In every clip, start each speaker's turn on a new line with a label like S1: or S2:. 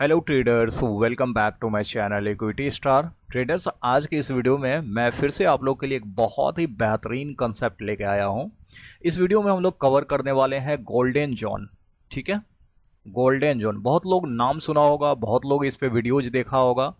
S1: Hello traders, welcome back to my channel Equity Star Traders. आज के इस video में मैं फिर से आप लोग के लिए एक बहुत ही बेहतरीन कंसेप्ट लेके आया हूं। इस वीडियो में हम लोग कवर करने वाले हैं गोल्डन जोन। ठीक है, गोल्डन जोन बहुत लोग नाम सुना होगा, बहुत लोग इस पे वीडियोज देखा होगा,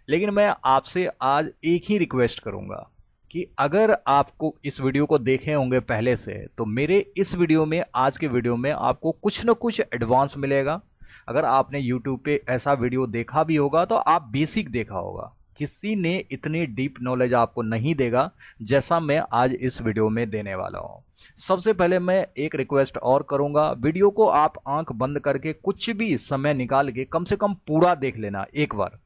S1: लेकिन मैं आपसे आज एक ही रिक्वेस्ट करूंगा कि अगर आपको इस वीडियो को देखे होंगे पहले से, तो मेरे इस वीडियो में, आज के वीडियो में आपको कुछ ना कुछ एडवांस मिलेगा। अगर आपने YouTube पे ऐसा वीडियो देखा भी होगा तो आप बेसिक देखा होगा, किसी ने इतनी डीप नॉलेज आपको नहीं देगा जैसा मैं आज इस वीडियो में देने वाला हूं। सबसे पहले मैं एक रिक्वेस्ट और करूंगा, वीडियो को आप आंख बंद करके कुछ भी समय निकाल के कम से कम पूरा देख लेना एक बार।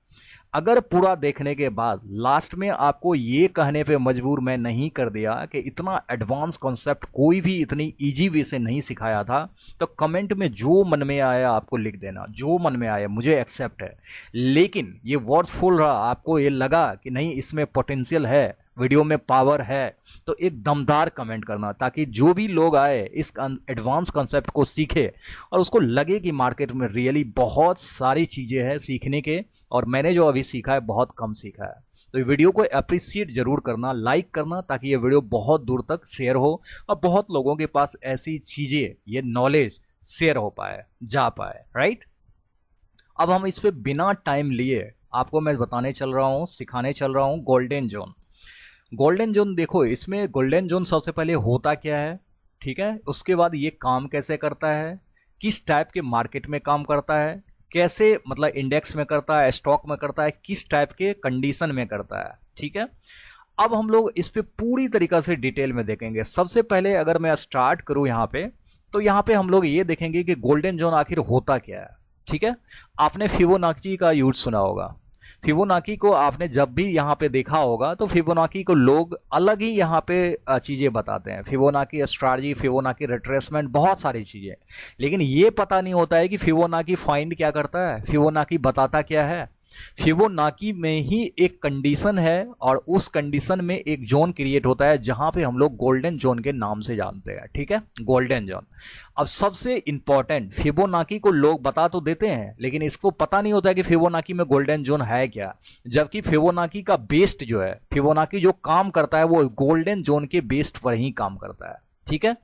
S1: अगर पूरा देखने के बाद लास्ट में आपको ये कहने पे मजबूर मैं नहीं कर दिया कि इतना एडवांस कॉन्सेप्ट कोई भी इतनी इजी वे से नहीं सिखाया था, तो कमेंट में जो मन में आया आपको लिख देना, जो मन में आया मुझे एक्सेप्ट है। लेकिन ये वर्डफुल रहा, आपको ये लगा कि नहीं इसमें पोटेंशियल है, वीडियो में पावर है, तो एक दमदार कमेंट करना, ताकि जो भी लोग आए इस एडवांस कॉन्सेप्ट को सीखे और उसको लगे कि मार्केट में रियली बहुत सारी चीज़ें हैं सीखने के, और मैंने जो अभी सीखा है बहुत कम सीखा है। तो ये वीडियो को अप्रिशिएट जरूर करना, लाइक करना, ताकि ये वीडियो बहुत दूर तक शेयर हो और बहुत लोगों के पास ऐसी चीज़ें, ये नॉलेज शेयर हो पाए, जा पाए। राइट, अब हम इस पे बिना टाइम लिए आपको मैं बताने चल रहा हूँ, सिखाने चल रहा हूँ गोल्डन जोन। गोल्डन जोन देखो, इसमें गोल्डन जोन सबसे पहले होता क्या है, ठीक है, उसके बाद ये काम कैसे करता है, किस टाइप के मार्केट में काम करता है, कैसे मतलब इंडेक्स में करता है, स्टॉक में करता है, किस टाइप के कंडीशन में करता है। ठीक है, अब हम लोग इस पे पूरी तरीका से डिटेल में देखेंगे। सबसे पहले अगर मैं स्टार्ट करूं यहाँ पे, तो यहाँ पे हम लोग ये देखेंगे कि गोल्डन जोन आखिर होता क्या है। ठीक है, आपने फिबोनाची का यूज सुना होगा। फिबोनाची को आपने जब भी यहाँ पे देखा होगा तो फिबोनाची को लोग अलग ही यहाँ पे चीज़ें बताते हैं, फिबोनाची स्ट्रैटेजी, फिबोनाची रिट्रेसमेंट, बहुत सारी चीज़ें। लेकिन ये पता नहीं होता है कि फिबोनाची फाइंड क्या करता है, फिबोनाची बताता क्या है। फिबोनाची में ही एक कंडीशन है और उस कंडीशन में एक जोन क्रिएट होता है जहां पे हम लोग गोल्डन जोन के नाम से जानते हैं। ठीक है, गोल्डन जोन। अब सबसे इंपॉर्टेंट, फिबोनाची को लोग बता तो देते हैं लेकिन इसको पता नहीं होता है कि फिबोनाची में गोल्डन जोन है क्या, जबकि फिबोनाची का बेस्ड जो है, फिबोनाची जो काम करता है वो गोल्डन जोन के बेस्ड पर ही काम करता है। ठीक है,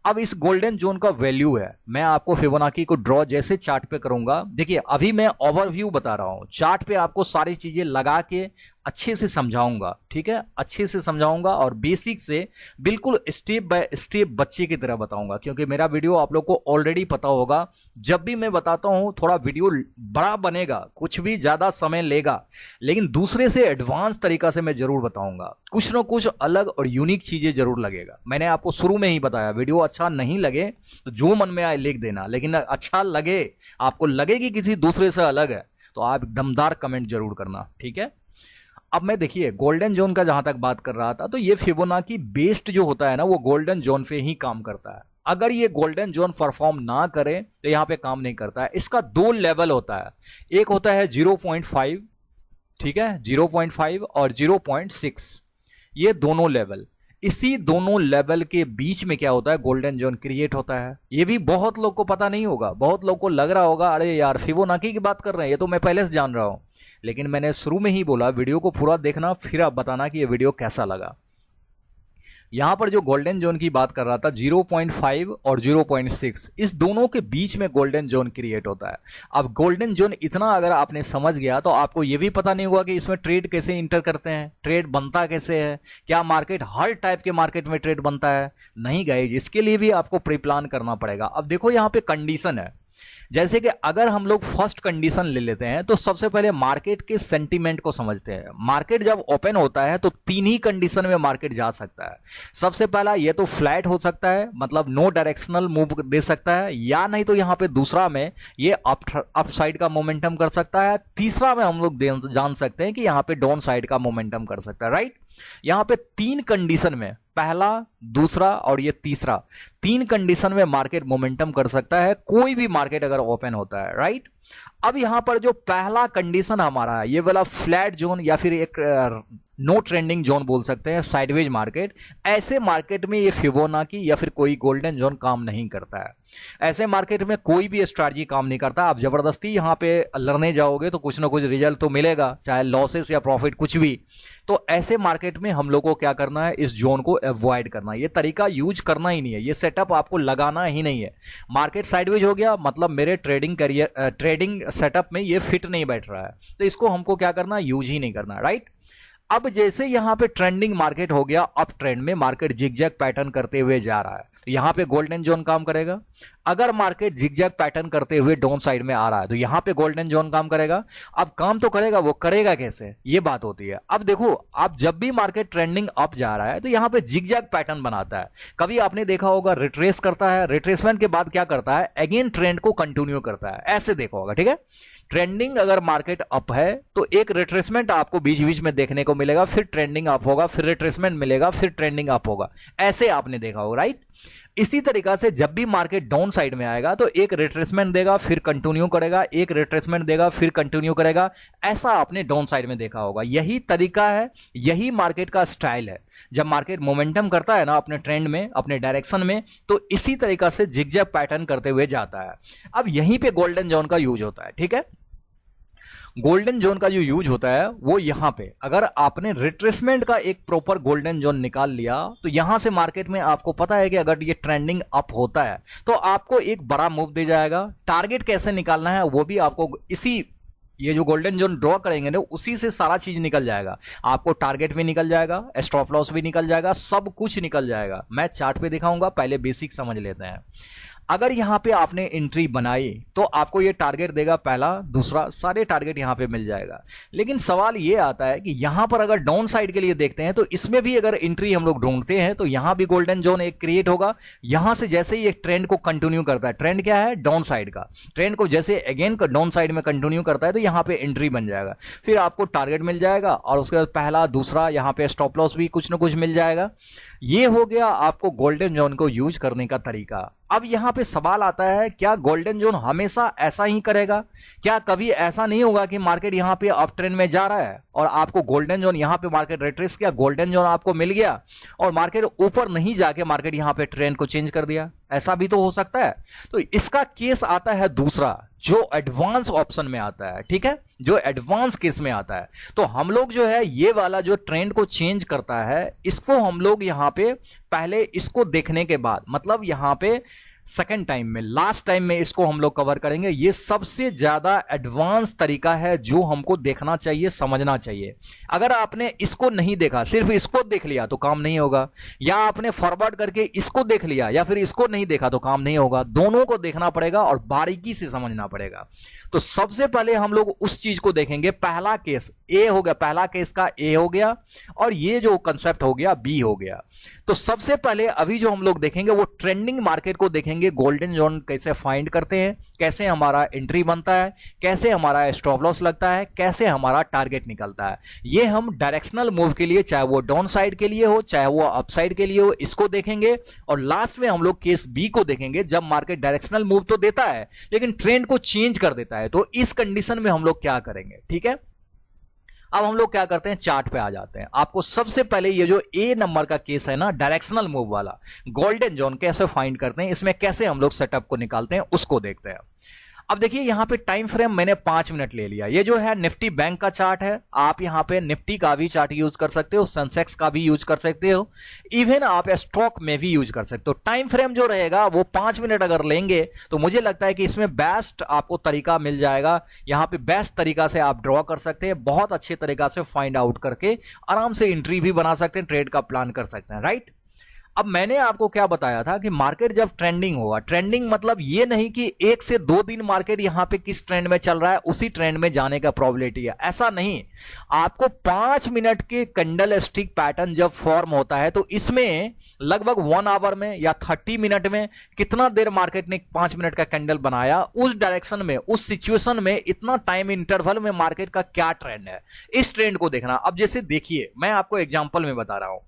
S1: अब इस गोल्डन जोन का वैल्यू है, मैं आपको फिबोनाची को ड्रॉ जैसे चार्ट पे करूंगा। देखिए अभी मैं ओवरव्यू बता रहा हूं, चार्ट पे आपको सारी चीजें लगा के अच्छे से समझाऊंगा। ठीक है, अच्छे से समझाऊंगा और बेसिक से बिल्कुल स्टेप बाय स्टेप बच्चे की तरह बताऊंगा, क्योंकि मेरा वीडियो आप लोग को ऑलरेडी पता होगा, जब भी मैं बताता हूं थोड़ा वीडियो बड़ा बनेगा, कुछ भी ज्यादा समय लेगा, लेकिन दूसरे से एडवांस तरीका से मैं जरूर बताऊंगा, कुछ ना कुछ अलग और यूनिक चीजें जरूर लगेगा। मैंने आपको शुरू में ही बताया, वीडियो अच्छा नहीं लगे तो जो मन में आए लिख देना, लेकिन अच्छा लगे, आपको लगे कि किसी दूसरे से अलग है, तो आप दमदार कमेंट जरूर करना। ठीक है, अब मैं देखिए गोल्डन जोन का जहां तक बात कर रहा था, तो ये फिबोनाची बेस्ड जो होता है ना, वो गोल्डन जोन पे ही काम करता है। अगर ये गोल्डन जोन परफॉर्म ना करे तो यहां पे काम नहीं करता है। इसका दो लेवल होता है, एक होता है 0.5, ठीक है, 0.5 और 0.6, ये दोनों लेवल, इसी दोनों लेवल के बीच में क्या होता है, गोल्डन जोन क्रिएट होता है। ये भी बहुत लोग को पता नहीं होगा, बहुत लोग को लग रहा होगा अरे यार फिबोनाची की बात कर रहे हैं, ये तो मैं पहले से जान रहा हूं। लेकिन मैंने शुरू में ही बोला वीडियो को पूरा देखना, फिर आप बताना कि ये वीडियो कैसा लगा। यहां पर जो गोल्डन जोन की बात कर रहा था, 0.5 और 0.6, इस दोनों के बीच में गोल्डन जोन क्रिएट होता है। अब गोल्डन जोन इतना अगर आपने समझ गया तो आपको यह भी पता नहीं होगा कि इसमें ट्रेड कैसे इंटर करते हैं, ट्रेड बनता कैसे है, क्या मार्केट हर टाइप के मार्केट में ट्रेड बनता है। नहीं गाइस, इसके लिए भी आपको प्री प्लान करना पड़ेगा। अब देखो यहां पे कंडीशन है, जैसे कि अगर हम लोग फर्स्ट कंडीशन ले लेते हैं, तो सबसे पहले मार्केट के सेंटीमेंट को समझते हैं। मार्केट जब ओपन होता है तो तीन ही कंडीशन में मार्केट जा सकता है। सबसे पहला ये तो फ्लैट हो सकता है, मतलब नो डायरेक्शनल मूव दे सकता है, या नहीं तो यहां पे दूसरा में ये अप साइड का मोमेंटम कर सकता है, तीसरा में हम लोग जान सकते हैं कि यहां पे डाउन साइड का मोमेंटम कर सकता है। राइट, यहां पे तीन कंडीशन में, पहला, दूसरा और ये तीसरा, तीन कंडीशन में मार्केट मोमेंटम कर सकता है, कोई भी मार्केट अगर ओपन होता है। राइट, अब यहां पर जो पहला कंडीशन हमारा है, ये वाला फ्लैट जोन या फिर एक नो ट्रेंडिंग जोन बोल सकते हैं, साइडवेज मार्केट, ऐसे मार्केट में ये फिबोनाची या फिर कोई गोल्डन जोन काम नहीं करता है। ऐसे मार्केट में कोई भी स्ट्रैटेजी काम नहीं करता। आप जबरदस्ती यहाँ पे लड़ने जाओगे तो कुछ ना कुछ रिजल्ट तो मिलेगा, चाहे लॉसेस या प्रॉफिट कुछ भी। तो ऐसे मार्केट में हम लोग को क्या करना है, इस जोन को अवॉइड करना है। ये तरीका यूज करना ही नहीं है, ये सेटअप आपको लगाना ही नहीं है। मार्केट साइडवेज हो गया मतलब मेरे ट्रेडिंग सेटअप में ये फिट नहीं बैठ रहा है, तो इसको हमको क्या करना है, यूज ही नहीं करना, राइट। अब जैसे यहां पे ट्रेंडिंग मार्केट हो गया, अप ट्रेंड में मार्केट जिगजैग पैटर्न करते हुए जा रहा है, तो यहां पे गोल्डन जोन काम करेगा। अगर मार्केट जिगजैग पैटर्न करते हुए डाउन साइड में आ रहा है तो यहां पे गोल्डन जोन काम करेगा। अब काम तो करेगा, वो करेगा कैसे, ये बात होती है। अब देखो, आप जब भी मार्केट ट्रेंडिंग अप जा रहा है तो यहां पे जिगजैग पैटर्न बनाता है। कभी आपने देखा होगा रिट्रेस करता है, रिट्रेसमेंट के बाद क्या करता है, अगेन ट्रेंड को कंटिन्यू करता है, ऐसे देखा होगा, ठीक है। ट्रेंडिंग अगर मार्केट अप है तो एक रिट्रेसमेंट आपको बीच बीच में देखने को मिलेगा, फिर ट्रेंडिंग अप होगा, फिर रिट्रेसमेंट मिलेगा, फिर ट्रेंडिंग अप होगा, ऐसे आपने देखा होगा, राइट। इसी तरीका से जब भी मार्केट डाउन साइड में आएगा तो एक रिट्रेसमेंट देगा, फिर कंटिन्यू करेगा, एक रिट्रेसमेंट देगा, फिर कंटिन्यू करेगा, ऐसा आपने डाउन साइड में देखा होगा। यही तरीका है, यही मार्केट का स्टाइल है। जब मार्केट मोमेंटम करता है ना अपने ट्रेंड में, अपने डायरेक्शन में, तो इसी तरीका से जिगजैग पैटर्न करते हुए जाता है। अब यहीं पे गोल्डन जोन का यूज होता है, ठीक है। गोल्डन जोन का जो यूज होता है वो यहां पे, अगर आपने रिट्रेसमेंट का एक प्रॉपर गोल्डन जोन निकाल लिया तो यहां से मार्केट में आपको पता है कि अगर ये ट्रेंडिंग अप होता है तो आपको एक बड़ा मूव दे जाएगा। टारगेट कैसे निकालना है वो भी आपको इसी, ये जो गोल्डन जोन ड्रॉ करेंगे ना उसी से सारा चीज निकल जाएगा। आपको टारगेट भी निकल जाएगा, स्टॉप लॉस भी निकल जाएगा, सब कुछ निकल जाएगा। मैं चार्ट पे दिखाऊंगा, पहले बेसिक समझ लेते हैं। अगर यहां पे आपने एंट्री बनाई तो आपको ये टारगेट देगा, पहला दूसरा, सारे टारगेट यहां पे मिल जाएगा। लेकिन सवाल ये आता है कि यहां पर अगर डाउन साइड के लिए देखते हैं तो इसमें भी अगर एंट्री हम लोग ढूंढते हैं तो यहां भी गोल्डन जोन एक क्रिएट होगा। यहां से जैसे ही एक ट्रेंड को कंटिन्यू करता है, ट्रेंड क्या है, डाउन साइड का, ट्रेंड को जैसे अगेन डाउन साइड में कंटिन्यू करता है तो यहां पे एंट्री बन जाएगा, फिर आपको टारगेट मिल जाएगा और उसके बाद पहला दूसरा यहां पे स्टॉप लॉस भी कुछ ना कुछ मिल जाएगा। ये हो गया आपको गोल्डन जोन को यूज करने का तरीका। अब यहां पे सवाल आता है, क्या गोल्डन जोन हमेशा ऐसा ही करेगा? क्या कभी ऐसा नहीं होगा कि मार्केट यहां पे अप ट्रेंड में जा रहा है और आपको गोल्डन जोन, यहां पे मार्केट रिट्रेस किया, गोल्डन जोन आपको मिल गया और मार्केट ऊपर नहीं जाके मार्केट यहां पे ट्रेंड को चेंज कर दिया? ऐसा भी तो हो सकता है। तो इसका केस आता है दूसरा, जो एडवांस ऑप्शन में आता है, ठीक है, जो एडवांस केस में आता है। तो हम लोग जो है ये वाला जो ट्रेंड को चेंज करता है, इसको हम लोग यहां पे पहले इसको देखने के बाद, मतलब यहां पे सेकेंड टाइम में, लास्ट टाइम में इसको हम लोग कवर करेंगे। ये सबसे ज्यादा एडवांस तरीका है जो हमको देखना चाहिए, समझना चाहिए। अगर आपने इसको नहीं देखा, सिर्फ इसको देख लिया तो काम नहीं होगा, या आपने फॉरवर्ड करके इसको देख लिया या फिर इसको नहीं देखा तो काम नहीं होगा। दोनों को देखना पड़ेगा और बारीकी से समझना पड़ेगा। तो सबसे पहले हम लोग उस चीज को देखेंगे, पहला केस ए हो गया, पहला केस का ए हो गया और ये जो कंसेप्ट हो गया बी हो गया। तो सबसे पहले अभी जो हम लोग देखेंगे वो ट्रेंडिंग मार्केट को देखेंगे, गोल्डन जोन कैसे फाइंड करते हैं, कैसे हमारा एंट्री बनता है, कैसे हमारा स्टॉप लॉस लगता है, कैसे हमारा टारगेट निकलता है। ये हम डायरेक्शनल मूव के लिए, चाहे वो डाउन साइड के लिए हो चाहे वो अप साइड के लिए हो, इसको देखेंगे। और लास्ट में हम लोग केस बी को देखेंगे, जब मार्केट डायरेक्शनल मूव तो देता है लेकिन ट्रेंड को चेंज कर देता है, तो इस कंडीशन में हम लोग क्या करेंगे, ठीक है। अब हम लोग क्या करते हैं, चार्ट पे आ जाते हैं। आपको सबसे पहले ये जो ए नंबर का केस है ना, डायरेक्शनल मूव वाला, गोल्डन जोन कैसे फाइंड करते हैं, इसमें कैसे हम लोग सेटअप को निकालते हैं, उसको देखते हैं। अब देखिए यहां पे टाइम फ्रेम मैंने 5 मिनट ले लिया। ये जो है निफ्टी बैंक का चार्ट है। आप यहां पे निफ्टी का भी चार्ट यूज कर सकते हो, सेंसेक्स का भी यूज कर सकते हो, इवन आप स्टॉक में भी यूज कर सकते हो। टाइम फ्रेम जो रहेगा वो 5 मिनट अगर लेंगे तो मुझे लगता है कि इसमें बेस्ट आपको तरीका मिल जाएगा। यहां पे बेस्ट तरीका से आप ड्रॉ कर सकते हैं, बहुत अच्छे तरीका से फाइंड आउट करके आराम से एंट्री भी बना सकते हैं, ट्रेड का प्लान कर सकते हैं, राइट। अब मैंने आपको क्या बताया था कि मार्केट जब ट्रेंडिंग होगा, ट्रेंडिंग मतलब ये नहीं कि 1 से 2 दिन मार्केट यहां पे किस ट्रेंड में चल रहा है उसी ट्रेंड में जाने का प्रोबेबिलिटी है, ऐसा नहीं। आपको 5 मिनट के कैंडल स्टिक पैटर्न जब फॉर्म होता है तो इसमें लगभग 1 आवर में या 30 मिनट में कितना देर मार्केट ने 5 मिनट का कैंडल बनाया, उस डायरेक्शन में, उस सिचुएशन में, इतना टाइम इंटरवल में मार्केट का क्या ट्रेंड है, इस ट्रेंड को देखना। अब जैसे देखिए, मैं आपको एग्जांपल में बता रहा हूं,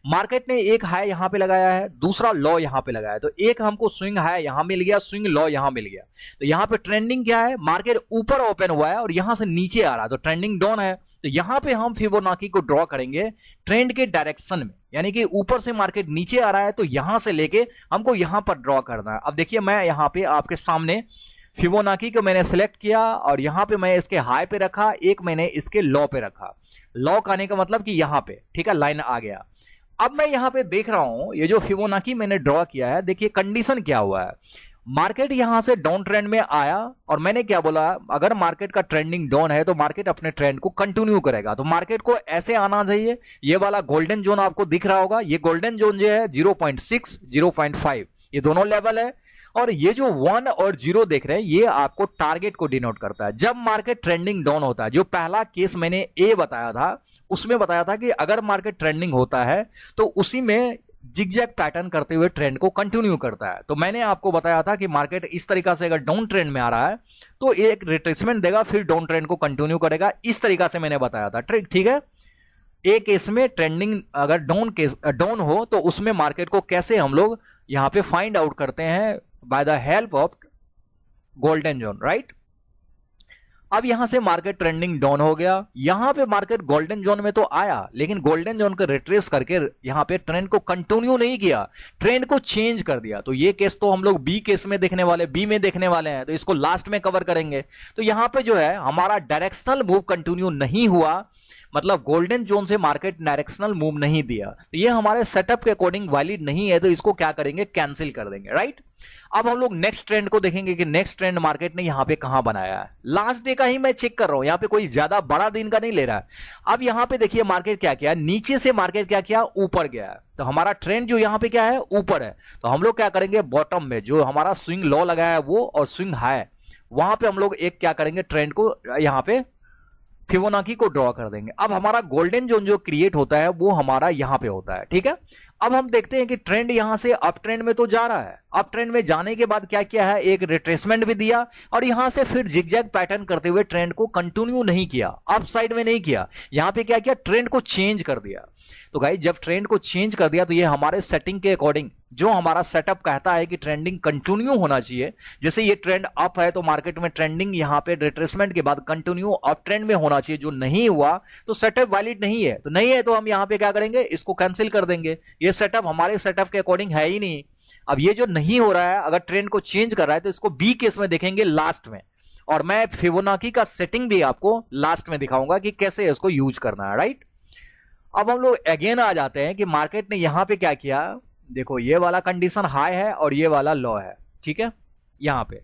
S1: मार्केट ने एक हाई यहां पे लगाया है, दूसरा लो यहां पे लगाया है, तो एक हमको स्विंग हाई यहां मिल गया, स्विंग लो यहां मिल गया। तो यहां पे ट्रेंडिंग क्या है, मार्केट ऊपर ओपन हुआ है और यहां से नीचे आ रहा है, तो ट्रेंडिंग डाउन है। तो यहां पे हम फिबोनाची को ड्रॉ करेंगे ट्रेंड के डायरेक्शन में, यानी कि ऊपर से मार्केट नीचे आ रहा है तो यहां से लेके हमको यहां पर ड्रॉ करना है। अब देखिए मैं यहां पे आपके सामने फिबोनाची को मैंने सिलेक्ट किया और यहां पे मैं इसके हाई पे रखा, एक मैंने इसके लो पे रखा। लो आने का मतलब कि यहां पे, ठीक है, लाइन आ गया। अब मैं यहां पे देख रहा हूं ये जो फिबोनाची मैंने ड्रॉ किया है, देखिए कंडीशन क्या हुआ है। मार्केट यहां से डाउन ट्रेंड में आया और मैंने क्या बोला, अगर मार्केट का ट्रेंडिंग डाउन है तो मार्केट अपने ट्रेंड को कंटिन्यू करेगा। तो मार्केट को ऐसे आना चाहिए, ये वाला गोल्डन जोन आपको दिख रहा होगा, ये गोल्डन जोन जो है 0.6 0.5 ये दोनों लेवल है, और ये जो 1 और 0 देख रहे हैं ये आपको टारगेट को डिनोट करता है। जब मार्केट ट्रेंडिंग डाउन होता है, जो पहला केस मैंने ए बताया था उसमें बताया था कि अगर मार्केट ट्रेंडिंग होता है तो उसी में जिगजैग पैटर्न करते हुए ट्रेंड को कंटिन्यू करता है। तो मैंने आपको बताया था कि मार्केट इस तरीका से अगर डाउन ट्रेंड में आ रहा है तो एक रिट्रेसमेंट देगा, फिर डाउन ट्रेंड को कंटिन्यू करेगा, इस तरीका से मैंने बताया था। ठीक है, एक केस में ट्रेंडिंग अगर डाउन हो तो उसमें मार्केट को कैसे हम लोग यहां पे फाइंड आउट करते हैं, by the help of golden zone, right. अब यहां से मार्केट ट्रेंडिंग डाउन हो गया, यहां पे मार्केट गोल्डन जोन में तो आया लेकिन गोल्डन जोन को रिट्रेस करके यहां पे ट्रेंड को कंटिन्यू नहीं किया, ट्रेंड को चेंज कर दिया। तो ये केस तो हम लोग बी केस में देखने वाले, बी में देखने वाले हैं, तो इसको लास्ट में कवर करेंगे। तो यहां पे जो है हमारा डायरेक्शनल मूव कंटिन्यू नहीं हुआ, मतलब गोल्डन जोन से मार्केट डायरेक्शनल मूव नहीं दिया, तो ये हमारे सेटअप के अकॉर्डिंग वैलिड नहीं है, तो इसको क्या करेंगे, कैंसिल कर देंगे, राइट। अब हम लोग नेक्स्ट ट्रेंड को देखेंगे कि नेक्स्ट ट्रेंड मार्केट ने यहां पे कहां बनाया है। लास्ट डे का ही मैं चेक कर रहा हूं, यहां पे कोई ज्यादा बड़ा दिन का नहीं ले रहा है। अब यहां पे देखिए मार्केट क्या किया, नीचे से मार्केट क्या किया, ऊपर गया है। तो हमारा ट्रेंड जो यहां पे क्या है, ऊपर है। तो हम लोग क्या करेंगे, बॉटम में जो हमारा स्विंग लो लगाया है वो और स्विंग हाई, वहां पे हम लोग एक क्या करेंगे, ट्रेंड को यहां पे फिबोनाची को ड्रॉ कर देंगे। अब हमारा गोल्डन जोन जो क्रिएट होता है वो हमारा यहां पे होता है, ठीक है। अब हम देखते हैं कि ट्रेंड यहां से अप ट्रेंड में तो जा रहा है, अप ट्रेंड में जाने के बाद क्या किया है, एक रिट्रेसमेंट भी दिया और यहां से फिर जिगजैग पैटर्न करते हुए ट्रेंड को कंटिन्यू नहीं किया, अप साइड में नहीं किया, यहां पे क्या किया, ट्रेंड को चेंज कर दिया। तो गाइस जब ट्रेंड को चेंज कर दिया तो ये हमारे सेटिंग के अकॉर्डिंग, जो हमारा सेटअप कहता है कि ट्रेंडिंग कंटिन्यू होना चाहिए, जैसे ये ट्रेंड अप है तो मार्केट में ट्रेंडिंग यहां पे रिट्रेसमेंट के बाद कंटिन्यू अप ट्रेंड में होना चाहिए, जो नहीं हुआ तो सेटअप वैलिड नहीं है। तो नहीं है तो हम यहां पे क्या करेंगे, इसको कैंसिल कर देंगे, ये सेटअप हमारे सेटअप के अकॉर्डिंग है ही नहीं। अब ये जो नहीं हो रहा है, अगर ट्रेंड को चेंज कर रहा है तो इसको बी केस में देखेंगे लास्ट में, और मैं फिबोनाची का सेटिंग भी आपको लास्ट में दिखाऊंगा कि कैसे इसको यूज करना है, राइट। अब हम लोग अगेन आ जाते हैं कि मार्केट ने यहां पे क्या किया, देखो ये वाला कंडीशन हाई है और ये वाला लो है, ठीक है, यहां पे।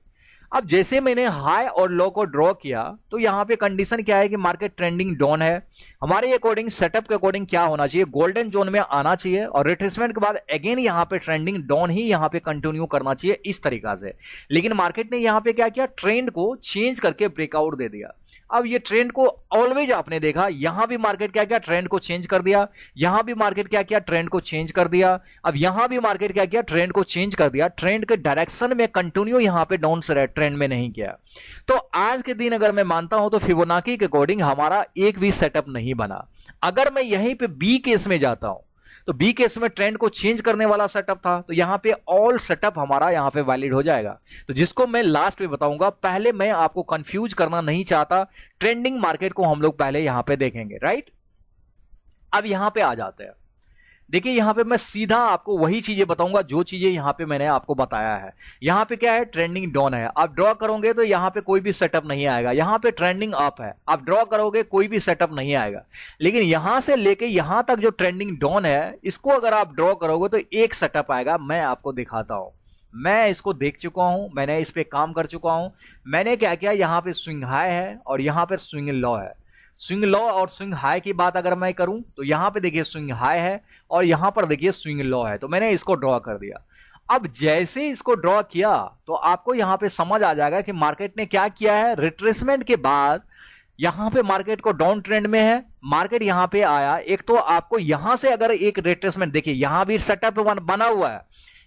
S1: अब जैसे मैंने हाई और लो को ड्रॉ किया तो यहां पे कंडीशन क्या है कि मार्केट ट्रेंडिंग डाउन है, हमारे अकॉर्डिंग सेटअप के अकॉर्डिंग क्या होना चाहिए, गोल्डन जोन में आना चाहिए और रिट्रेसमेंट के बाद अगेन यहां पे ट्रेंडिंग डाउन ही यहां पे कंटिन्यू करना चाहिए इस तरीका से। लेकिन मार्केट ने यहां पे क्या किया, ट्रेंड को चेंज करके ब्रेकआउट दे दिया। अब ये ट्रेंड को ऑलवेज आपने देखा, यहां भी मार्केट क्या किया, ट्रेंड को चेंज कर दिया, यहां भी मार्केट क्या किया, ट्रेंड को चेंज कर दिया, अब यहां भी मार्केट क्या किया, ट्रेंड को चेंज कर दिया, ट्रेंड के डायरेक्शन में कंटिन्यू यहां पे डाउन से ट्रेंड में नहीं किया। तो आज के दिन अगर मैं मानता हूं तो फिबोनाची के अकॉर्डिंग हमारा एक भी सेटअप नहीं बना। अगर मैं यहीं पे बी केस में जाता हूं तो बी केस में ट्रेंड को चेंज करने वाला सेटअप था, तो यहां पे ऑल सेटअप हमारा यहां पे वैलिड हो जाएगा। तो जिसको मैं लास्ट में बताऊंगा, पहले मैं आपको कंफ्यूज करना नहीं चाहता, ट्रेंडिंग मार्केट को हम लोग पहले यहां पे देखेंगे, राइट। अब यहां पे आ जाते हैं, देखिए यहां पे मैं सीधा आपको वही चीजें बताऊंगा जो चीजें यहां पे मैंने आपको बताया है। यहां पे क्या है, ट्रेंडिंग डाउन है, आप ड्रॉ करोगे तो यहां पे कोई भी सेटअप नहीं आएगा। यहां पे ट्रेंडिंग अप है, आप ड्रॉ करोगे कोई भी सेटअप नहीं आएगा। लेकिन यहां से लेके यहां तक जो ट्रेंडिंग डाउन है, इसको अगर आप ड्रॉ करोगे तो एक सेटअप आएगा। मैं आपको दिखाता हूं, मैं इसको देख चुका हूं, मैंने इस पे काम कर चुका हूं। मैंने क्या किया, यहां पे स्विंग हाई है और यहां पे स्विंग लो है। स्विंग लो और स्विंग हाई की बात अगर मैं करूं तो यहां पे देखिए स्विंग हाई है और यहां पर देखिए स्विंग लो है, तो मैंने इसको ड्रॉ कर दिया। अब जैसे इसको ड्रॉ किया तो आपको यहां पे समझ आ जाएगा कि मार्केट ने क्या किया है, रिट्रेसमेंट के बाद यहां पे मार्केट को डाउन ट्रेंड में है, मार्केट यहां पे आया। एक तो आपको यहां से अगर एक रिट्रेसमेंट, देखिए यहां भी सेटअप बना हुआ है,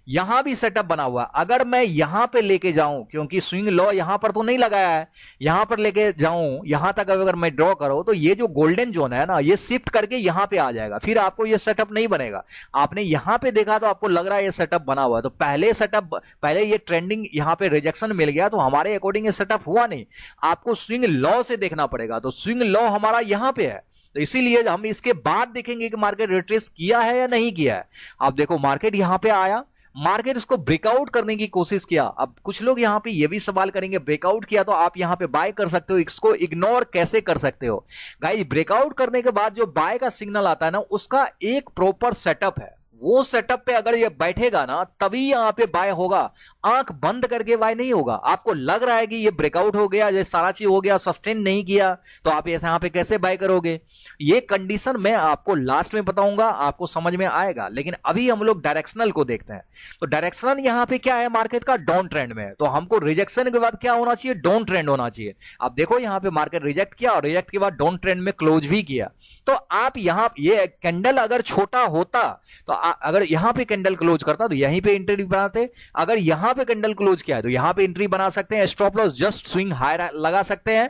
S1: यहां भी सेटअप बना हुआ है। अगर मैं यहां पे लेके जाऊं, क्योंकि स्विंग लॉ यहां पर तो नहीं लगाया है, यहां पर लेके जाऊं, यहां तक अगर मैं ड्रॉ करूं तो ये जो गोल्डन जोन है ना, ये शिफ्ट करके यहां पे आ जाएगा, फिर आपको ये सेटअप नहीं बनेगा। आपने यहां पे देखा तो आपको लग रहा है ये सेटअप बना हुआ है, तो पहले ये ट्रेंडिंग यहां पे रिजेक्शन मिल गया, तो हमारे अकॉर्डिंग ये सेटअप हुआ नहीं। आपको स्विंग लॉ से देखना पड़ेगा, तो स्विंग लॉ हमारा यहां पे है, तो इसीलिए हम इसके बाद देखेंगे कि मार्केट रिट्रेस किया है या नहीं किया है। आप देखो मार्केट यहां पे आया, मार्केट इसको ब्रेकआउट करने की कोशिश किया। अब कुछ लोग यहां पे ये भी सवाल करेंगे, ब्रेकआउट किया तो आप यहां पे बाय कर सकते हो, इसको इग्नोर कैसे कर सकते हो? गाइस, ब्रेकआउट करने के बाद जो बाय का सिग्नल आता है ना, उसका एक प्रॉपर सेटअप है। वो सेटअप पे अगर ये बैठेगा ना, तभी यहां पे बाय होगा। आंख बंद करके बाय नहीं होगा। आपको लग रहा है कि ये ब्रेकआउट हो गया, ये सारा चीज हो गया, सस्टेन नहीं किया, तो आप ऐसे यहां पे कैसे बाय करोगे? ये कंडीशन मैं आपको लास्ट में बताऊंगा, आपको समझ में आएगा। लेकिन अभी हम लोग डायरेक्शनल को देखते हैं। तो डायरेक्शनल यहां पे क्या है, मार्केट का डाउन ट्रेंड में है, तो हमको रिजेक्शन के बाद क्या होना चाहिए? डाउन ट्रेंड होना चाहिए। आप देखो यहां पे मार्केट रिजेक्ट किया और रिजेक्ट के बाद डाउन ट्रेंड में क्लोज भी किया। तो आप यहां ये कैंडल अगर छोटा होता तो अगर यहां पे कैंडल क्लोज करता तो यहीं पे एंट्री बनाते। अगर यहां पे कैंडल क्लोज किया है तो यहां पे एंट्री बना सकते हैं, stop loss just swing high लगा सकते हैं।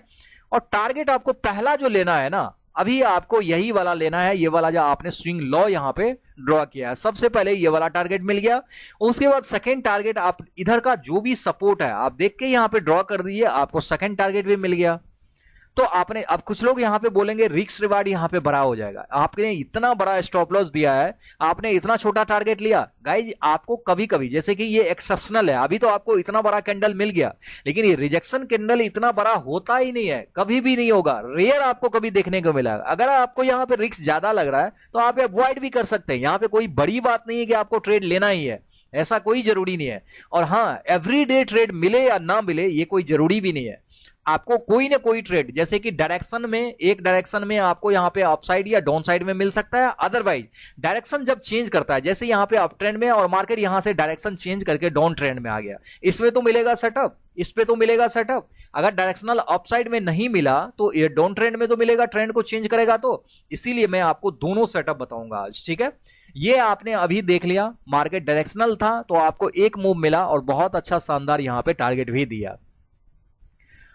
S1: और टारगेट आपको पहला जो लेना है ना, अभी आपको यही वाला लेना है, ये वाला जो आपने स्विंग लॉ यहां पे ड्रॉ किया है। सबसे पहले ये वाला टारगेट मिल गया, उसके बाद सेकंड टारगेट आप इधर का जो भी सपोर्ट है आप देख के यहां पे ड्रॉ कर दीजिए, आपको सेकंड टारगेट भी मिल गया। तो आपने, अब कुछ लोग यहां पे बोलेंगे रिस्क रिवार्ड यहां पे बड़ा हो जाएगा, आपने इतना बड़ा स्टॉप लॉस दिया है, आपने इतना छोटा टारगेट लिया। गाइज, आपको कभी कभी, जैसे कि ये एक्सेप्शनल है, अभी तो आपको इतना बड़ा कैंडल मिल गया, लेकिन ये रिजेक्शन कैंडल इतना बड़ा होता ही नहीं है, कभी भी नहीं होगा, रेयर आपको कभी देखने को मिला। अगर आपको यहां पे रिस्क ज्यादा लग रहा है तो आप अवॉइड भी कर सकते हैं। यहां पे कोई बड़ी बात नहीं है कि आपको ट्रेड लेना ही है, ऐसा कोई जरूरी नहीं है। और हाँ, एवरीडे ट्रेड मिले या ना मिले ये कोई जरूरी भी नहीं है। आपको कोई ना कोई ट्रेड, जैसे कि डायरेक्शन में, एक डायरेक्शन में आपको यहां पे अपसाइड या डाउन साइड में मिल सकता है। अदरवाइज डायरेक्शन जब चेंज करता है, जैसे यहां पे अप ट्रेंड में और मार्केट यहां से डायरेक्शन चेंज करके डाउन ट्रेंड में आ गया, इसमें तो मिलेगा सेटअप, इस पे तो मिलेगा सेटअप। अगर डायरेक्शनल अपसाइड में नहीं मिला तो ये डाउन ट्रेंड में तो मिलेगा, ट्रेंड को चेंज करेगा। तो इसीलिए मैं आपको दोनों सेटअप बताऊंगा आज, ठीक है? ये आपने अभी देख लिया, मार्केट डायरेक्शनल था तो आपको एक मूव मिला और बहुत अच्छा शानदार यहां पे टारगेट भी दिया।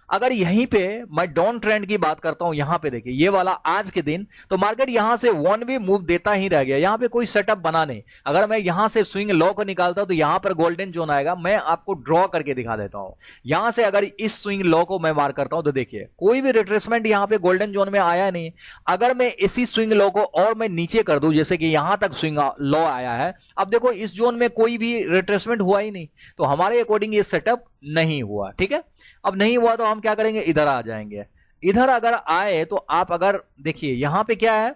S1: अगर यहीं पे मैं डाउन ट्रेंड की बात करता हूं, यहां पे देखिए ये वाला आज के दिन, तो मार्केट यहां से वन वे मूव देता ही रह गया, यहां पे कोई सेटअप बना नहीं। अगर मैं यहां से स्विंग लॉ को निकालता हूं तो यहां पर गोल्डन जोन आएगा, मैं आपको ड्रॉ करके दिखा देता हूं। यहां से अगर इस स्विंग लॉ को मैं मार्क करता हूं तो देखिए कोई भी रिट्रेसमेंट यहां पे गोल्डन जोन में आया नहीं। अगर मैं इसी स्विंग लॉ को और मैं नीचे कर दूं, जैसे कि यहां तक स्विंग लॉ आया है, अब देखो इस जोन में कोई भी रिट्रेसमेंट हुआ ही नहीं, तो हमारे अकॉर्डिंग ये सेटअप नहीं हुआ, ठीक है? अब नहीं हुआ तो हम क्या करेंगे, इधर आ जाएंगे। इधर अगर आए तो आप अगर देखिए यहां पे क्या है,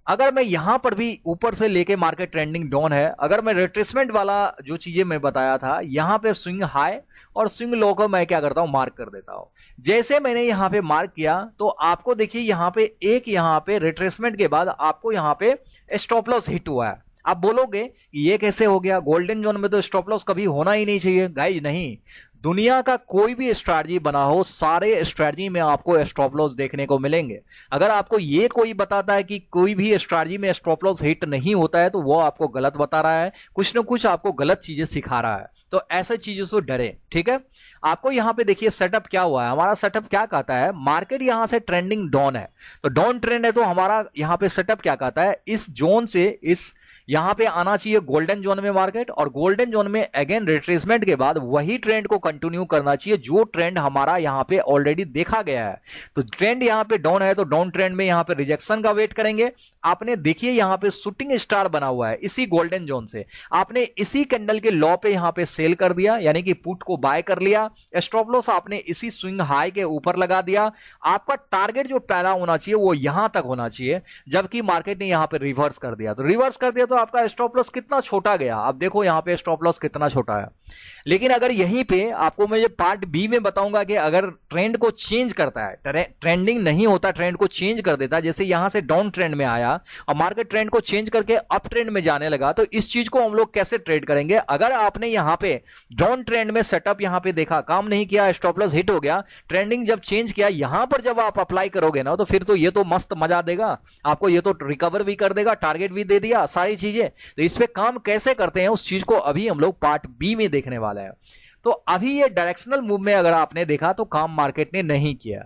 S1: अगर मैं यहां पर भी ऊपर से लेके मार्केट ट्रेंडिंग डाउन है, अगर मैं रिट्रेसमेंट वाला जो चीजें मैं बताया था, यहां पे स्विंग हाई और स्विंग लो को मैं क्या करता हूं, मार्क कर देता हूं। जैसे मैंने यहां पे मार्क किया तो आपको देखिए यहां पे यहां पे रिट्रेसमेंट के बाद आपको यहां पे स्टॉप लॉस हिट हुआ है। आप बोलोगे ये कैसे हो गया, गोल्डन जोन में तो स्टॉप लॉस कभी होना ही नहीं चाहिए। गाइज नहीं, दुनिया का कोई भी स्ट्रैटेजी बना हो, सारे स्ट्रैटेजी में आपको स्टॉप लॉस देखने को मिलेंगे। अगर आपको ये कोई बताता है कि कोई भी स्ट्रैटेजी में स्टॉप लॉस हिट नहीं होता है तो वो आपको गलत बता रहा है, कुछ ना कुछ आपको गलत चीजें सिखा रहा है। तो ऐसे चीजों से डरे, ठीक है? आपको यहां पे देखिए सेटअप क्या हुआ है, हमारा सेटअप क्या कहता है, मार्केट यहां से ट्रेंडिंग डाउन है, तो डाउन ट्रेंड है, तो हमारा यहां पे सेटअप क्या कहता है, इस जोन से इस यहां पे आना चाहिए गोल्डन जोन में मार्केट, और गोल्डन जोन में अगेन रिट्रेसमेंट के बाद वही ट्रेंड को कंटिन्यू करना चाहिए जो ट्रेंड हमारा यहां पे ऑलरेडी देखा गया है। तो ट्रेंड यहां पे डाउन है तो डाउन ट्रेंड में यहां पे रिजेक्शन का वेट करेंगे। आपने देखिए यहां पे शूटिंग स्टार बना हुआ है इसी गोल्डन जोन से, आपने इसी कैंडल के लॉ पे यहां पे सेल कर दिया, यानी कि पुट को बाय कर लिया। स्टॉप लॉस आपने इसी स्विंग हाई के ऊपर लगा दिया। आपका टारगेट जो पहला होना चाहिए वो यहां तक होना चाहिए, जबकि मार्केट ने यहां पे रिवर्स कर दिया। तो रिवर्स कर दिया तो आपका स्टॉप लॉस कितना छोटा गया, आप देखो यहां पे स्टॉप लॉस कितना छोटा है। लेकिन अगर यहीं पे आपको मैं ये पार्ट बी में बताऊंगा कि अगर ट्रेंड को चेंज करता है, ट्रेंडिंग नहीं होता, ट्रेंड को चेंज कर देता है, जैसे यहां से डाउन ट्रेंड में आया और मार्केट ट्रेंड को चेंज करके अप ट्रेंड में जाने लगा, तो इस चीज को हम लोग कैसे ट्रेड करेंगे? अगर आपने यहां पे डाउन ट्रेंड में सेटअप यहां पे देखा, काम नहीं किया, स्टॉप लॉस हिट हो गया, ट्रेंडिंग जब चेंज किया, यहां पर जब आप अप्लाई करोगे ना, तो फिर तो ये तो मस्त मजा देगा आपको, ये तो रिकवर भी कर देगा, टारगेट भी दे दिया, सारी चीजें। तो इस पे काम कैसे करते हैं उस चीज को अभी हम लोग पार्ट बी में देखने वाले हैं। तो अभी ये डायरेक्शनल मूव में अगर आपने देखा तो काम मार्केट ने नहीं किया।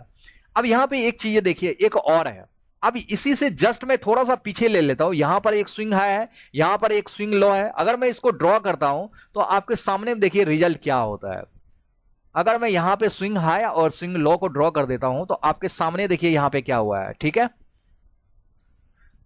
S1: अब यहां पे एक चीज देखिए, एक और है, अब इसी से जस्ट मैं थोड़ा सा पीछे ले लेता हूं। यहां पर एक स्विंग हाई है, यहां पर एक स्विंग लो है। अगर मैं इसको ड्रॉ करता हूं तो आपके सामने देखिए रिजल्ट क्या होता है। अगर मैं यहां पे स्विंग हाई और स्विंग लो को ड्रॉ कर देता हूं तो आपके सामने देखिए यहां पे क्या हुआ है, ठीक है।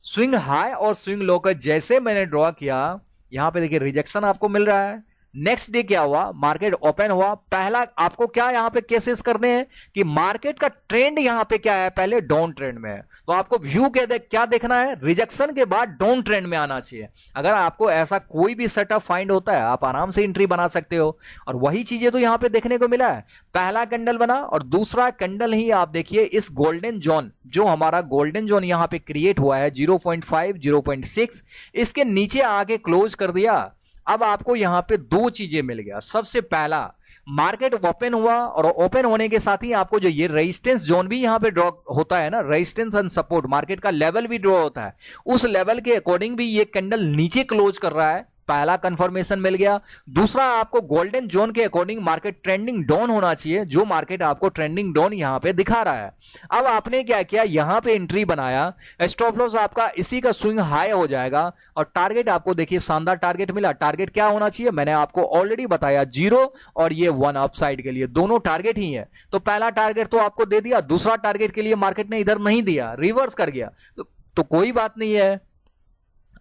S1: स्विंग हाई और स्विंग लो का जैसे मैंने ड्रॉ किया, यहां पे देखिए रिजेक्शन आपको मिल रहा है। नेक्स्ट डे क्या हुआ, मार्केट ओपन हुआ। पहला आपको क्या यहां पे केसेस करने हैं कि मार्केट का ट्रेंड यहां पे क्या है, पहले डाउन ट्रेंड में है, तो आपको व्यू क्या देखना है, रिजेक्शन के बाद डाउन ट्रेंड में आना चाहिए। अगर आपको ऐसा कोई भी सेटअप फाइंड होता है, आप आराम से एंट्री बना सकते हो। और वही चीजें तो यहां पे देखने को मिला है। पहला कैंडल बना और दूसरा कैंडल ही आप देखिए इस गोल्डन जोन, जो हमारा गोल्डन जोन यहां पे क्रिएट हुआ है 0.5 0.6, इसके नीचे आके क्लोज कर दिया। अब आपको यहां पे दो चीजें मिल गया। सबसे पहला, मार्केट ओपन हुआ और ओपन होने के साथ ही आपको जो ये रेजिस्टेंस जोन भी यहां पे ड्रॉ होता है ना, रेजिस्टेंस एंड सपोर्ट, मार्केट का लेवल भी ड्रॉ होता है, उस लेवल के अकॉर्डिंग भी ये कैंडल नीचे क्लोज कर रहा है। पहला कंफर्मेशन मिल गया। दूसरा, आपको गोल्डन जोन के अकॉर्डिंग मार्केट ट्रेंडिंग डाउन होना चाहिए, जो मार्केट आपको ट्रेंडिंग डाउन यहां पे दिखा रहा है। अब आपने क्या किया, यहां पे एंट्री बनाया, स्टॉप लॉस आपका इसी का स्विंग हाई हो जाएगा और टारगेट आपको देखिए शानदार टारगेट मिला। टारगेट क्या होना चाहिए, मैंने आपको ऑलरेडी बताया, 0 और ये 1 अपसाइड के लिए दोनों टारगेट ही है। तो पहला टारगेट तो आपको दे दिया, दूसरा टारगेट के लिए मार्केट ने इधर नहीं दिया, रिवर्स कर गया, तो कोई बात नहीं है।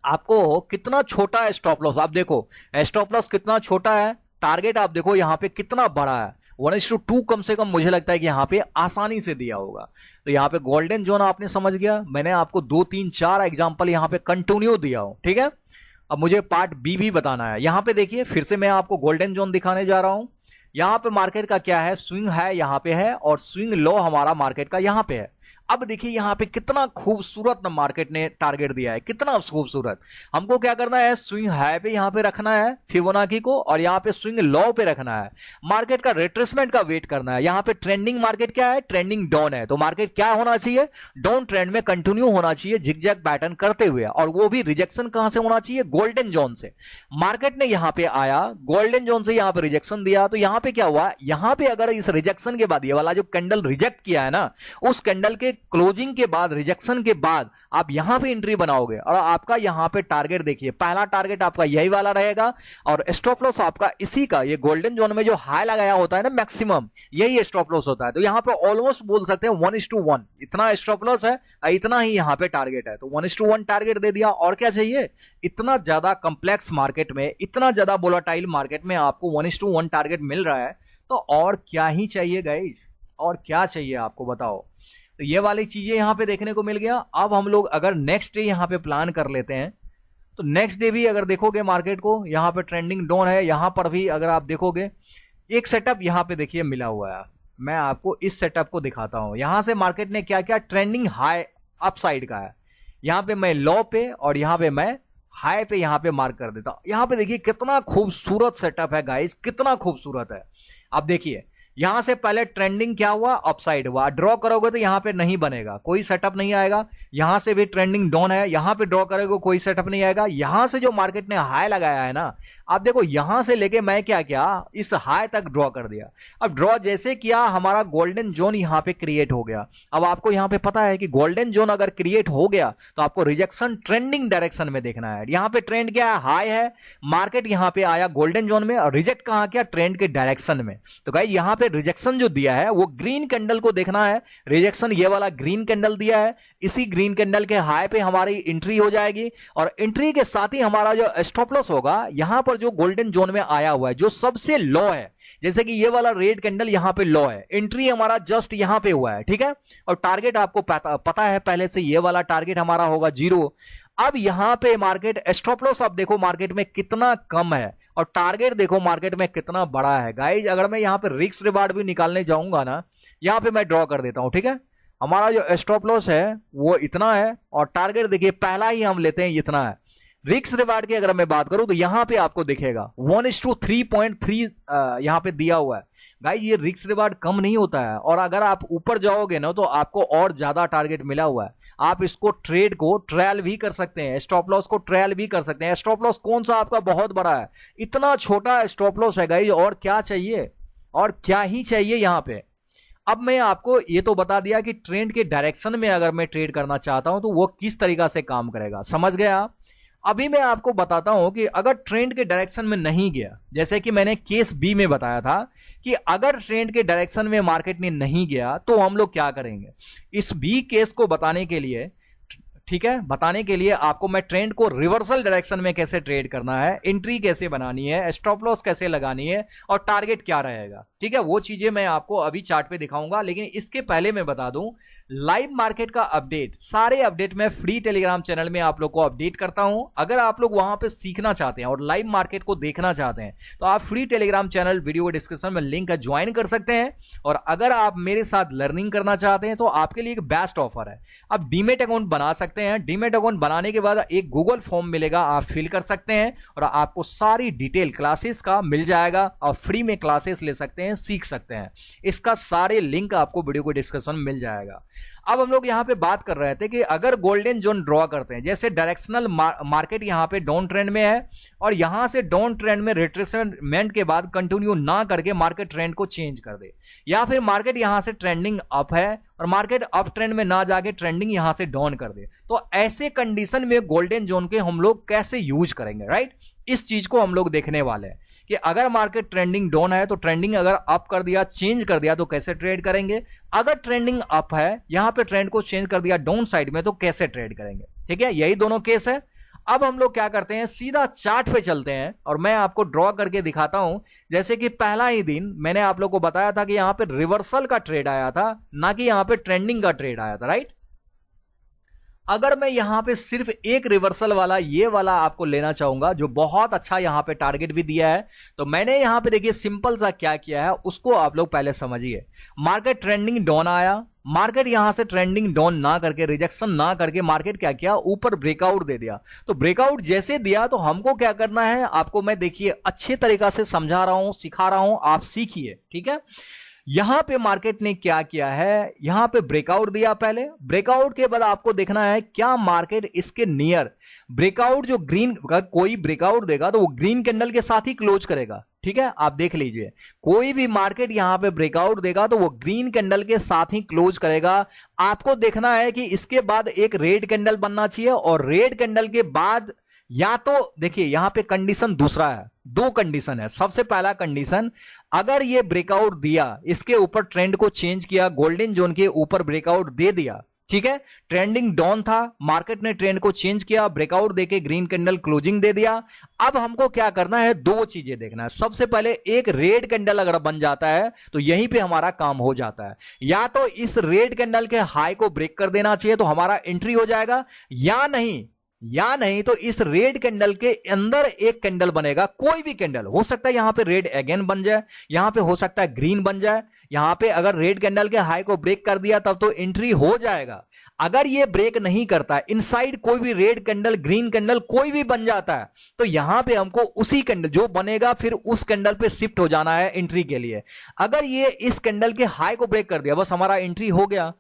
S1: आपको कितना छोटा है स्टॉप लॉस, आप देखो स्टॉप लॉस कितना छोटा है, टारगेट आप देखो यहां पे कितना बड़ा है, 1:2 कम से कम मुझे लगता है कि यहां पे आसानी से दिया होगा। तो यहां पे गोल्डन जोन आपने समझ गया, मैंने आपको 2 3 4 एग्जांपल यहां पे कंटिन्यू दिया हूं, ठीक है। अब मुझे पार्ट बी भी बताना है। यहां पे देखिए फिर से मैं आपको गोल्डन जोन दिखाने जा रहा हूं। यहां पे मार्केट का क्या है, स्विंग है यहां पे है और स्विंग लो हमारा मार्केट का यहां पे है। अब देखिए यहां पे कितना खूबसूरत मार्केट ने टारगेट दिया है, कितना खूबसूरत। हमको क्या करना है, स्विंग हाई पे यहां पे रखना है फिबोनाची को और यहां पे स्विंग लो पे रखना है। मार्केट का रिट्रेसमेंट का वेट करना है। यहां पे ट्रेंडिंग मार्केट क्या है, ट्रेंडिंग डाउन है, तो मार्केट क्या होना चाहिए, डाउन ट्रेंड में कंटिन्यू होना चाहिए जिगजैग पैटर्न करते हुए, और वो भी रिजेक्शन कहां से होना चाहिए, गोल्डन जोन से। मार्केट ने यहां पे आया, गोल्डन जोन से यहां पे रिजेक्शन दिया, तो यहां पे क्या हुआ, यहां पे अगर इस रिजेक्शन के बाद ये वाला जो कैंडल रिजेक्ट किया है ना, उस कैंडल के क्लोजिंग के बाद, रिजेक्शन के बाद आप यहां पे एंट्री बनाओगे और आपका यहां पे टारगेट देखिए, पहला टारगेट आपका यही वाला रहेगा और स्टॉप लॉस आपका इसी का, ये गोल्डन जोन में जो हाई लगाया होता है ना मैक्सिमम, यही स्टॉप लॉस होता है। तो यहां पे ऑलमोस्ट बोल सकते हैं 1:1 इतना स्टॉप लॉस है, इतना ही यहां पे टारगेट है, तो 1:1 टारगेट दे दिया। और क्या चाहिए, इतना ज्यादा कंप्लेक्स मार्केट में, इतना ज्यादा वोलेटाइल मार्केट में आपको 1:1 टारगेट मिल रहा है, तो और क्या ही चाहिए गाइस, और क्या चाहिए आपको बताओ। तो ये वाली चीजें यहां पे देखने को मिल गया। अब हम लोग अगर नेक्स्ट डे यहां पे प्लान कर लेते हैं, तो नेक्स्ट डे भी अगर देखोगे मार्केट को, यहां पे ट्रेंडिंग डाउन है, यहां पर भी अगर आप देखोगे एक सेटअप यहां पे देखिए मिला हुआ है। मैं आपको इस सेटअप को दिखाता हूं। यहां से मार्केट ने क्या क्या, ट्रेंडिंग हाई अप साइड का है, यहां पे मैं लो पे और यहां पे मैं हाई पे यहां पे मार्क कर देता हूं। यहां पे देखिए कितना खूबसूरत सेटअप है गाइस, कितना खूबसूरत है। आप देखिए यहां से पहले ट्रेंडिंग क्या हुआ, अपसाइड हुआ, ड्रॉ करोगे तो यहां पे नहीं बनेगा, कोई सेटअप नहीं आएगा। यहां से भी ट्रेंडिंग डाउन है, यहां पे ड्रॉ करोगे कोई सेटअप नहीं आएगा। यहां से जो मार्केट ने हाई लगाया है ना, आप देखो यहां से लेके मैं क्या किया, इस हाई तक ड्रॉ कर दिया। अब ड्रॉ जैसे किया, हमारा गोल्डन जोन यहां पे क्रिएट हो गया। अब आपको यहां पे पता है कि गोल्डन जोन अगर क्रिएट हो गया तो आपको रिजेक्शन ट्रेंडिंग डायरेक्शन में देखना है। यहां पे ट्रेंड क्या है, हाई है, मार्केट यहां पे आया गोल्डन जोन में और रिजेक्ट कहां किया, ट्रेंड के डायरेक्शन में। तो गाइस यहां पे रिजेक्शन जो दिया है वो ग्रीन कैंडल को देखना है। रिजेक्शन ये वाला ग्रीन कैंडल दिया है, इसी ग्रीन कैंडल के हाई पे हमारी एंट्री हो जाएगी और एंट्री के साथ ही हमारा जो स्टॉप लॉस होगा, यहां पर जो गोल्डन जोन में आया हुआ है, जो सबसे लो है, जैसे कि ये वाला रेड कैंडल यहां पे लो है, एंट्री हमारा जस्ट यहां पे हुआ है, ठीक है। और टारगेट आपको पता है पहले से, ये वाला टारगेट हमारा होगा 0। अब यहां पे मार्केट स्टॉप लॉस आप देखो मार्केट में कितना कम है, और टारगेट देखो मार्केट में कितना बड़ा है गाइज। अगर मैं यहाँ पे रिस्क रिवार्ड भी निकालने जाऊंगा ना, यहाँ पे मैं ड्रॉ कर देता हूँ, ठीक है। हमारा जो स्टॉप लॉस है वो इतना है और टारगेट देखिए पहला ही हम लेते हैं इतना है। रिस्क रिवार्ड की अगर मैं बात करूं तो यहां पे आपको दिखेगा 1:3.3 यहां पे दिया हुआ है। गाइस ये रिस्क रिवार्ड कम नहीं होता है, और अगर आप ऊपर जाओगे ना तो आपको और ज्यादा टारगेट मिला हुआ है। आप इसको ट्रेड को ट्रायल भी कर सकते हैं, स्टॉप लॉस को ट्रायल भी कर सकते हैं। स्टॉप लॉस कौन सा आपका बहुत बड़ा है, इतना छोटा स्टॉप लॉस है गाइस, और क्या चाहिए, और क्या ही चाहिए यहां पे। अब मैं आपको ये तो बता दिया कि ट्रेंड के डायरेक्शन में अगर मैं ट्रेड करना चाहता हूं तो वो किस तरीका से काम करेगा, समझ गए आप। अभी मैं आपको बताता हूं कि अगर ट्रेंड के डायरेक्शन में नहीं गया, जैसे कि मैंने केस बी में बताया था कि अगर ट्रेंड के डायरेक्शन में मार्केट में नहीं गया तो हम लोग क्या करेंगे। इस बी केस को बताने के लिए, ठीक है, बताने के लिए आपको मैं ट्रेंड को रिवर्सल डायरेक्शन में कैसे ट्रेड करना है, एंट्री कैसे बनानी है, स्टॉप लॉस कैसे लगानी है और टारगेट क्या रहेगा, ठीक है, वो चीजें मैं आपको अभी चार्ट पे दिखाऊंगा। लेकिन इसके पहले मैं बता दूं, लाइव मार्केट का अपडेट, सारे अपडेट मैं फ्री टेलीग्राम चैनल में आप लोग को अपडेट करता हूं। अगर आप लोग वहां पे सीखना चाहते हैं और लाइव मार्केट को देखना चाहते हैं तो आप फ्री टेलीग्राम चैनल वीडियो के डिस्क्रिप्शन में लिंक है, ज्वाइन कर सकते हैं। और अगर आप मेरे साथ लर्निंग करना चाहते हैं तो आपके लिए एक बेस्ट ऑफर है, आप डीमेट अकाउंट बना सकते हैं। डीमेट अकाउंट बनाने के बाद एक गूगल फॉर्म मिलेगा, आप फिल कर सकते हैं और आपको सारी डिटेल क्लासेस का मिल जाएगा और फ्री में क्लासेस ले सकते हैं, सीख सकते हैं। इसका सारे लिंक आपको वीडियो को डिस्क्रिप्शन में मिल जाएगा। अब हम लोग यहां पे बात कर रहे थे कि अगर गोल्डन जोन ड्रॉ करते हैं, जैसे डायरेक्शनल मार्केट यहां पे डाउन ट्रेंड में है और यहां से डाउन ट्रेंड में रिट्रेसमेंट के बाद कंटिन्यू ना करके मार्केट ट्रेंड को चेंज कर दे, या फिर मार्केट यहां से ट्रेंडिंग अप है और मार्केट अप ट्रेंड में ना जाके ट्रेंडिंग यहां से डाउन कर दे, तो ऐसे कंडीशन में गोल्डन जोन के हम लोग कैसे यूज करेंगे, राइट। इस चीज को हम लोग देखने वाले हैं कि अगर मार्केट ट्रेंडिंग डाउन है तो ट्रेंडिंग अगर अप कर दिया, चेंज कर दिया तो कैसे ट्रेड करेंगे। अगर ट्रेंडिंग अप है, यहां पे ट्रेंड को चेंज कर दिया डाउन साइड में, तो कैसे ट्रेड करेंगे, ठीक है, यही दोनों केस है। अब हम लोग क्या करते हैं, सीधा चार्ट पे चलते हैं और मैं आपको ड्रॉ करके दिखाता हूं। जैसे कि पहला ही दिन मैंने आप लोग को बताया था कि यहां पे रिवर्सल का ट्रेड आया था, ना कि यहां पे ट्रेंडिंग का ट्रेड आया था, राइट। अगर मैं यहां पे सिर्फ एक रिवर्सल वाला ये वाला आपको लेना चाहूंगा जो बहुत अच्छा यहां पे टारगेट भी दिया है, तो मैंने यहां पे देखिए सिंपल सा क्या किया है उसको आप लोग पहले समझिए। मार्केट ट्रेंडिंग डाउन आया, मार्केट यहां से ट्रेंडिंग डाउन ना करके, रिजेक्शन ना करके मार्केट क्या किया, ऊपर ब्रेकआउट दे दिया। तो ब्रेकआउट जैसे दिया तो हमको क्या करना है, आपको मैं देखिए अच्छे तरीका से समझा रहा हूं, सिखा रहा हूं, आप सीखिए, ठीक है। यहां पे मार्केट ने क्या किया है, यहां पे ब्रेकआउट दिया, पहले ब्रेकआउट के बाद आपको देखना है क्या मार्केट इसके नियर ब्रेकआउट, जो ग्रीन कोई ब्रेकआउट देगा तो वो ग्रीन कैंडल के साथ ही क्लोज करेगा, ठीक है। आप देख लीजिए, कोई भी मार्केट यहां पे ब्रेकआउट देगा तो वो ग्रीन कैंडल के साथ ही क्लोज करेगा। आपको देखना है कि इसके बाद एक रेड कैंडल बनना चाहिए और रेड कैंडल के बाद या तो देखिए यहां पे कंडीशन दूसरा है, दो कंडीशन है। सबसे पहला कंडीशन, अगर ये ब्रेकआउट दिया, इसके ऊपर ट्रेंड को चेंज किया, गोल्डन जोन के ऊपर ब्रेकआउट दे दिया, ठीक है, ट्रेंडिंग डाउन था, मार्केट ने ट्रेंड को चेंज किया, ब्रेकआउट देके ग्रीन कैंडल क्लोजिंग दे दिया। अब हमको क्या करना है, दो चीजें देखना है। सबसे पहले एक रेड कैंडल अगर बन जाता है तो यहीं पे हमारा काम हो जाता है। या तो इस रेड कैंडल के हाई को ब्रेक कर देना चाहिए तो हमारा एंट्री हो जाएगा, या नहीं तो इस रेड कैंडल के अंदर एक कैंडल बनेगा, कोई भी कैंडल हो सकता है, यहां पे रेड अगेन बन जाए, यहां पे हो सकता है ग्रीन बन जाए। यहां पे अगर रेड कैंडल के हाई को ब्रेक कर दिया तब तो एंट्री हो जाएगा। अगर ये ब्रेक नहीं करता है, इनसाइड कोई भी रेड कैंडल, ग्रीन कैंडल कोई भी बन जाता है, तो यहां पे हमको उसी कैंडल जो बनेगा फिर उस कैंडल पे शिफ्ट हो जाना है एंट्री के लिए। अगर ये इस कैंडल के हाई को ब्रेक कर दिया, बस हमारा एंट्री हो गया।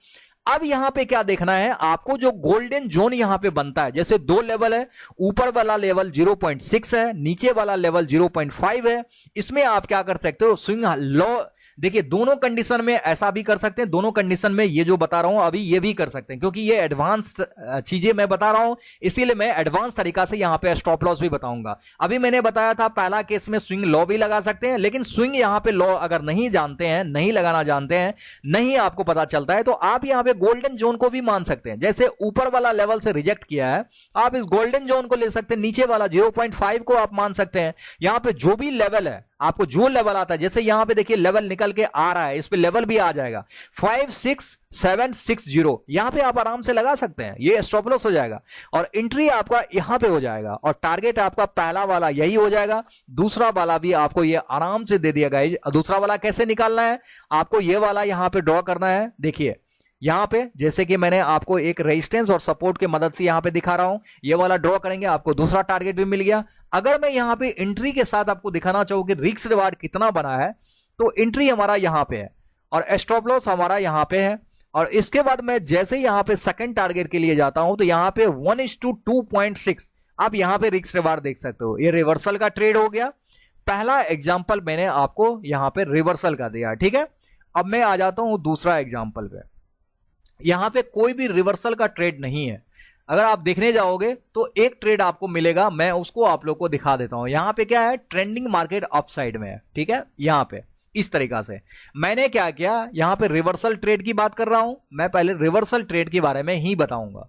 S1: अब यहां पे क्या देखना है आपको, जो गोल्डन जोन यहां पे बनता है, जैसे दो लेवल है, ऊपर वाला लेवल 0.6 है, नीचे वाला लेवल 0.5 है। इसमें आप क्या कर सकते हो, स्विंग लो, देखिए दोनों कंडीशन में ऐसा भी कर सकते हैं, दोनों कंडीशन में ये जो बता रहा हूं अभी ये भी कर सकते हैं, क्योंकि ये एडवांस चीजें मैं बता रहा हूं, इसीलिए मैं एडवांस तरीका से यहां पे स्टॉप लॉस भी बताऊंगा। अभी मैंने बताया था पहला केस में स्विंग लॉ भी लगा सकते हैं, लेकिन स्विंग यहां पे लॉ अगर नहीं जानते हैं, नहीं लगाना जानते हैं, नहीं आपको पता चलता है, तो आप यहां पे गोल्डन जोन को भी मान सकते हैं। जैसे ऊपर वाला लेवल से रिजेक्ट किया है, आप इस गोल्डन जोन को ले सकते हैं, नीचे वाला 0.5 को आप मान सकते हैं। यहां पे जो भी लेवल है आपको जो लेवल आता है, जैसे यहां पे देखिए लेवल निकल के आ रहा है, इस पे लेवल भी आ जाएगा 56760, यहां पे आप आराम से लगा सकते हैं, ये स्टॉप लॉस हो जाएगा और एंट्री आपका यहां पे हो जाएगा और टारगेट आपका पहला वाला यही हो जाएगा, दूसरा वाला भी आपको ये आराम से दे दिया गया। दूसरा वाला कैसे निकालना है, आपको ये वाला यहां पे ड्रॉ करना है। देखिए यहां पे जैसे कि मैंने आपको एक रेजिस्टेंस और सपोर्ट की मदद से यहां पे दिखा रहा हूं, ये वाला ड्रॉ करेंगे, आपको दूसरा टारगेट भी मिल गया। अगर मैं यहां पे एंट्री के साथ आपको दिखाना चाहूं कि रिस्क रिवार्ड कितना बना है, तो एंट्री हमारा यहां पे है और स्टॉप लॉस हमारा यहां पे है। और इसके बाद मैं जैसे यहां पे सेकंड टारगेट के लिए जाता हूं तो यहां पे 1:2.6 आप यहां पे रिस्क रिवार्ड देख सकते हो। ये रिवर्सल का ट्रेड हो गया। पहला एग्जांपल मैंने आपको यहां पे रिवर्सल का दिया, ठीक है। अब मैं आ जाता हूं दूसरा एग्जांपल पे। यहां पे कोई भी रिवर्सल का ट्रेड नहीं है। अगर आप देखने जाओगे तो एक ट्रेड आपको मिलेगा, मैं उसको आप लोग को दिखा देता हूं। यहां पे क्या है, ट्रेंडिंग मार्केट अपसाइड में है, ठीक है। यहां पे इस तरीका से मैंने क्या किया, यहां पे रिवर्सल ट्रेड की बात कर रहा हूं, मैं पहले रिवर्सल ट्रेड के बारे में ही बताऊंगा।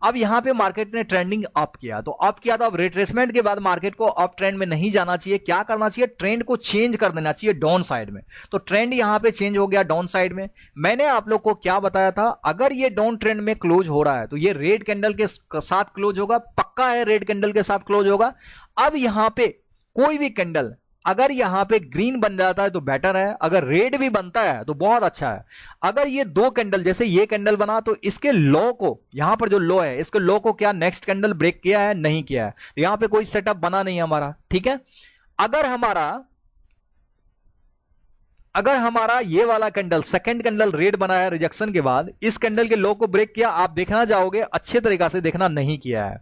S1: अब यहां पे मार्केट ने ट्रेंडिंग अप किया, तो अप किया, तो अब रिट्रेसमेंट के बाद मार्केट को अप ट्रेंड में नहीं जाना चाहिए। क्या करना चाहिए, ट्रेंड को चेंज कर देना चाहिए डाउन साइड में। तो ट्रेंड यहां पे चेंज हो गया डाउन साइड में। मैंने आप लोग को क्या बताया था, अगर ये डाउन ट्रेंड में क्लोज हो रहा है तो ये रेड कैंडल के साथ क्लोज होगा, पक्का है रेड कैंडल के साथ क्लोज होगा। अब यहां पे कोई भी कैंडल अगर यहां पे ग्रीन बन जाता है तो बेटर है, अगर रेड भी बनता है तो बहुत अच्छा है। अगर ये दो कैंडल, जैसे ये कैंडल बना, तो इसके लो को, यहां पर जो लो है, इसके लो को क्या नेक्स्ट कैंडल ब्रेक किया है, नहीं किया है, तो यहां पे कोई सेटअप बना नहीं हमारा, ठीक है। अगर हमारा ये वाला कैंडल सेकंड कैंडल रेड बनाया रिजेक्शन के बाद, इस कैंडल के लो को ब्रेक किया, आप देखना जाओगे अच्छे तरीका से देखना नहीं किया है।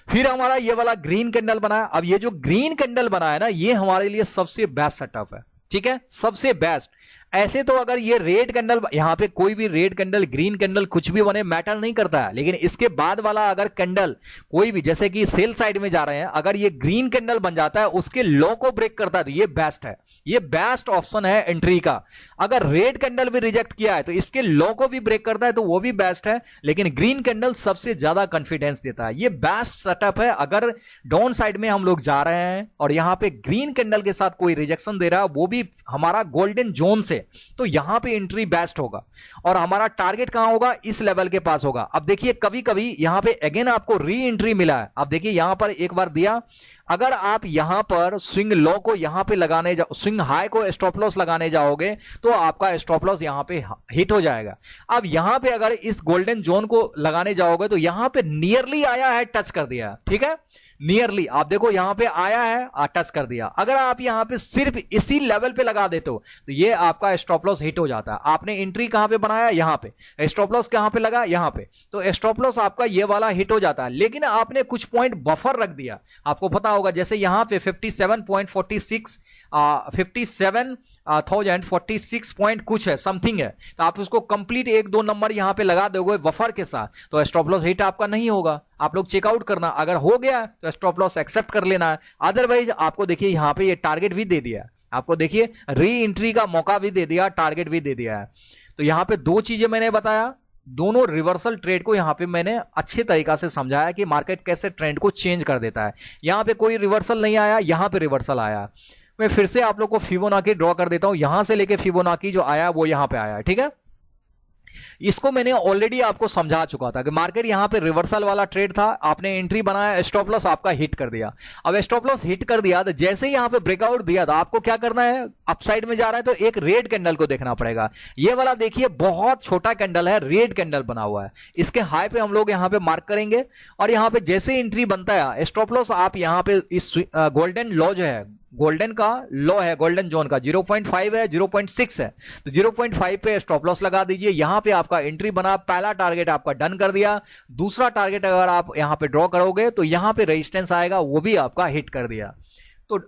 S1: फिर हमारा ये वाला ग्रीन कैंडल बनाया। अब ये जो ग्रीन कैंडल बनाया है ना, ये हमारे लिए सबसे बेस्ट सेटअप है, ठीक है, सबसे बेस्ट। ऐसे तो अगर ये रेड कैंडल, यहां पे कोई भी रेड कैंडल, ग्रीन कैंडल कुछ भी बने मैटर नहीं करता है, लेकिन इसके बाद वाला अगर कैंडल कोई भी, जैसे कि सेल साइड में जा रहे हैं, अगर ये ग्रीन कैंडल बन जाता है, उसके लो को ब्रेक करता है, तो ये बेस्ट है, ये बेस्ट ऑप्शन है एंट्री का। अगर रेड कैंडल भी रिजेक्ट किया है तो इसके लो को भी ब्रेक करता है, तो वो भी बेस्ट है, लेकिन ग्रीन कैंडल सबसे ज्यादा कॉन्फिडेंस देता है। ये बेस्ट सेटअप है। अगर डाउन साइड में हम लोग जा रहे हैं और यहां पे ग्रीन कैंडल के साथ कोई रिजेक्शन दे रहा है, वो भी हमारा गोल्डन जोन से, तो यहां पे एंट्री बेस्ट होगा। और हमारा टारगेट कहां होगा, इस लेवल के पास होगा। अब देखिए कभी कभी यहां पे अगेन आपको री एंट्री मिला है। अब देखिए यहां पर एक बार दिया, अगर आप यहां पर स्विंग लो को यहां पे लगाने स्विंग हाई को स्टॉप लॉस लगाने जाओगे तो आपका स्टॉप लॉस यहां पे हिट हो जाएगा। अब यहां पे अगर इस गोल्डन जोन को लगाने जाओगे तो यहां पे नियरली आया है, टच कर दिया, ठीक है, नियरली आप देखो यहां पे आया है, टच कर दिया। अगर आप यहां पे सिर्फ इसी लेवल पे लगा देते हो तो ये आपका स्टॉप लॉस हिट हो जाता है। आपने एंट्री कहां पे बनाया, यहां पे, स्टॉप लॉस कहां पे लगा, यहां पे, तो स्टॉप लॉस आपका ये वाला हिट हो जाता है। लेकिन आपने कुछ पॉइंट बफर रख दिया, आपको पता होगा, जैसे यहां पे 57.46 57,046 पॉइंट कुछ है, समथिंग है, तो आप उसको कंप्लीट एक दो नंबर यहां पे लगा दोगे बफर के साथ, तो स्टॉप लॉस हिट आपका नहीं होगा। आप लोग चेकआउट करना, अगर हो गया तो स्टॉप लॉस एक्सेप्ट कर लेना है, अदरवाइज आपको देखिए यहां पे ये टारगेट भी दे दिया, आपको देखिए री एंट्री का मौका भी दे दिया, टारगेट भी दे दिया है। तो यहां पे दो चीजें मैंने बताया, दोनों रिवर्सल ट्रेड को यहां पे मैंने अच्छे तरीका से समझाया कि मार्केट कैसे ट्रेंड को चेंज कर देता है। यहां पे कोई रिवर्सल नहीं आया, यहां पे रिवर्सल आया। मैं फिर से आप लोग को फिबोनाची ड्रॉ कर देता हूं, यहां से लेके फिबोनाची जो आया वो यहां पे आया है, ठीक है। इसको मैंने ऑलरेडी आपको समझा चुका था कि मार्केट यहां पे रिवर्सल वाला ट्रेड था, आपने एंट्री बनाया, स्टॉप लॉस आपका हिट कर दिया। अब स्टॉप लॉस हिट कर दिया तो जैसे ही यहां पे ब्रेकआउट दिया था, आपको क्या करना है, अपसाइड में जा रहा है तो एक रेड कैंडल को देखना पड़ेगा। ये वाला देखिए बहुत छोटा कैंडल है, रेड कैंडल बना हुआ है, इसके हाई पे हम लोग यहां पे मार्क करेंगे और यहां पे जैसे एंट्री बनता है, स्टॉप लॉस आप यहां पे इस गोल्डन लॉ जो है, गोल्डन का लो है, गोल्डन जोन का 0.5 है, 0.6 है, तो 0.5 पे स्टॉप लॉस लगा दीजिए। यहां पे आपका एंट्री बना, पहला टारगेट आपका डन कर दिया। दूसरा टारगेट अगर आप यहां पे ड्रॉ करोगे तो यहां पे रेजिस्टेंस आएगा, वो भी आपका हिट कर दिया। तो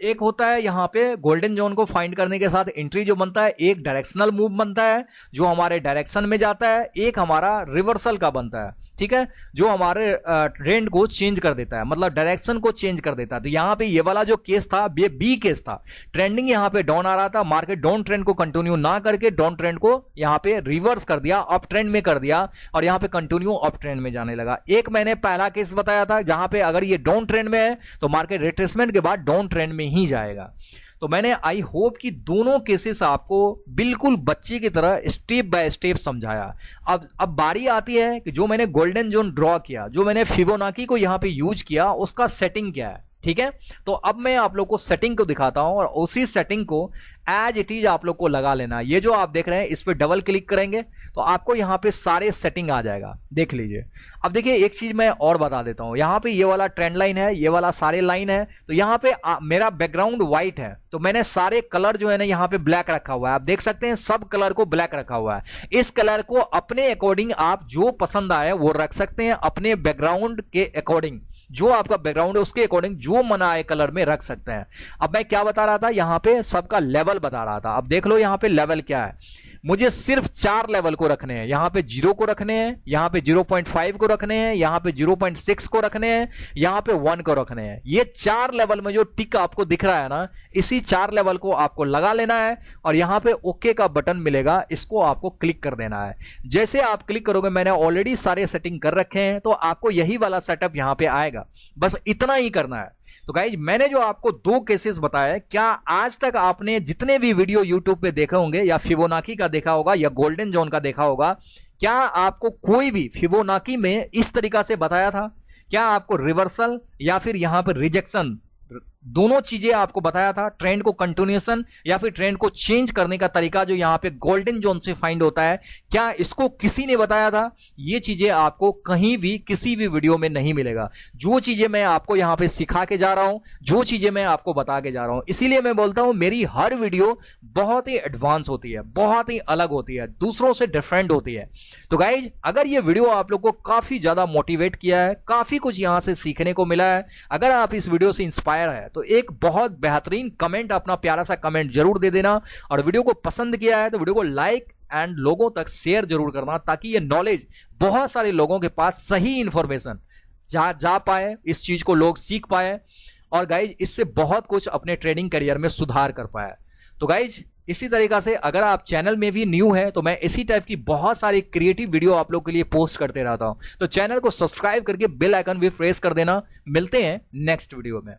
S1: एक होता है यहां पे गोल्डन जोन को फाइंड करने के साथ एंट्री जो बनता है, एक डायरेक्शनल मूव बनता है जो हमारे डायरेक्शन में जाता है, एक हमारा रिवर्सल का बनता है, ठीक है, जो हमारे ट्रेंड को चेंज कर देता है, मतलब डायरेक्शन को चेंज कर देता है। तो यहां पे ये वाला जो केस था, ये बी केस था, ट्रेंडिंग यहां पे डाउन आ रहा था, मार्केट डाउन ट्रेंड को कंटिन्यू ना करके डाउन ट्रेंड को यहां पे रिवर्स कर दिया, अप ट्रेंड में कर दिया और यहां पे कंटिन्यू अप ट्रेंड में जाने लगा। एक मैंने पहला केस बताया था जहां पे अगर ये डाउन ट्रेंड में है तो मार्केट रिट्रेसमेंट के बाद डाउन ट्रेंड में ही जाएगा। तो मैंने आई होप कि दोनों केसेस आपको बिल्कुल बच्चे की तरह स्टेप बाय स्टेप समझाया। अब बारी आती है कि जो मैंने गोल्डन जोन ड्रॉ किया, जो मैंने फिबोनाची को यहां पे यूज किया, उसका सेटिंग क्या है। ठीक है, तो अब मैं आप लोग को सेटिंग को दिखाता हूं और उसी सेटिंग को एज इट इज आप लोग को लगा लेना। ये जो आप देख रहे हैं इस पे डबल क्लिक करेंगे तो आपको यहां पे सारे सेटिंग आ जाएगा, देख लीजिए। अब देखिए एक चीज मैं और बता देता हूं, यहां पे ये वाला ट्रेंड लाइन है, ये वाला सारे लाइन है, तो यहां पे मेरा बैकग्राउंड व्हाइट है तो मैंने सारे कलर जो है ना यहां पे ब्लैक रखा हुआ है। आप देख सकते हैं सब कलर को ब्लैक रखा हुआ है। इस कलर को अपने अकॉर्डिंग आप जो पसंद आए वो रख सकते हैं, अपने बैकग्राउंड के अकॉर्डिंग, जो आपका बैकग्राउंड है उसके अकॉर्डिंग जो मन आए कलर में रख सकते हैं। अब मैं क्या बता रहा था, यहां पे सबका लेवल बता रहा था। अब देख लो यहां पे लेवल क्या है, मुझे सिर्फ 4 लेवल को रखने हैं। यहां पे 0 को रखने हैं, यहां पे 0.5 को रखने हैं, यहां पे 0.6 को रखने हैं, यहां पे 1 को रखने हैं। ये 4 लेवल में जो टिक आपको दिख रहा है ना, इसी 4 लेवल को आपको लगा लेना है और यहां पे ओके का बटन मिलेगा, इसको आपको क्लिक कर देना है। जैसे आप क्लिक करोगे, मैंने ऑलरेडी सारे सेटिंग कर रखे हैं, तो आपको यही वाला सेटअप यहां पे आएगा। बस इतना ही करना है। तो गाइज मैंने जो आपको 2 केसेस बताए, क्या आज तक आपने जितने भी वीडियो यूट्यूब पे देखे होंगे, या फिबोनाची का देखा होगा या गोल्डन जोन का देखा होगा, क्या आपको कोई भी फिबोनाची में इस तरीका से बताया था? क्या आपको रिवर्सल या फिर यहां पर रिजेक्शन, दोनों चीजें आपको बताया था? ट्रेंड को कंटिन्यूएशन या फिर ट्रेंड को चेंज करने का तरीका जो यहां पे गोल्डन जोन से फाइंड होता है, क्या इसको किसी ने बताया था? ये चीजें आपको कहीं भी किसी भी वीडियो में नहीं मिलेगा। जो चीजें मैं आपको यहां पे सिखा के जा रहा हूं, जो चीजें मैं आपको बता के जा रहा हूं, इसीलिए मैं बोलता हूं मेरी हर वीडियो बहुत ही एडवांस होती है, बहुत ही अलग होती है, दूसरों से डिफरेंट होती है। तो गाइज अगर ये वीडियो आप लोग को काफी ज्यादा मोटिवेट किया है, काफी कुछ यहां से सीखने को मिला है, अगर आप इस वीडियो से इंस्पायर है तो एक बहुत बेहतरीन कमेंट, अपना प्यारा सा कमेंट जरूर दे देना। और वीडियो को पसंद किया है तो वीडियो को लाइक एंड लोगों तक शेयर जरूर करना, ताकि ये नॉलेज बहुत सारे लोगों के पास सही इंफॉर्मेशन जा पाए, इस चीज को लोग सीख पाए और गाइज इससे बहुत कुछ अपने ट्रेडिंग करियर में सुधार कर पाए। तो गाइज इसी तरीका से अगर आप चैनल में भी न्यू है तो मैं इसी टाइप की बहुत सारी क्रिएटिव वीडियो आप लोग के लिए पोस्ट करते रहता हूं। तो चैनल को सब्सक्राइब करके बेल आइकन भी प्रेस कर देना। मिलते हैं नेक्स्ट वीडियो में।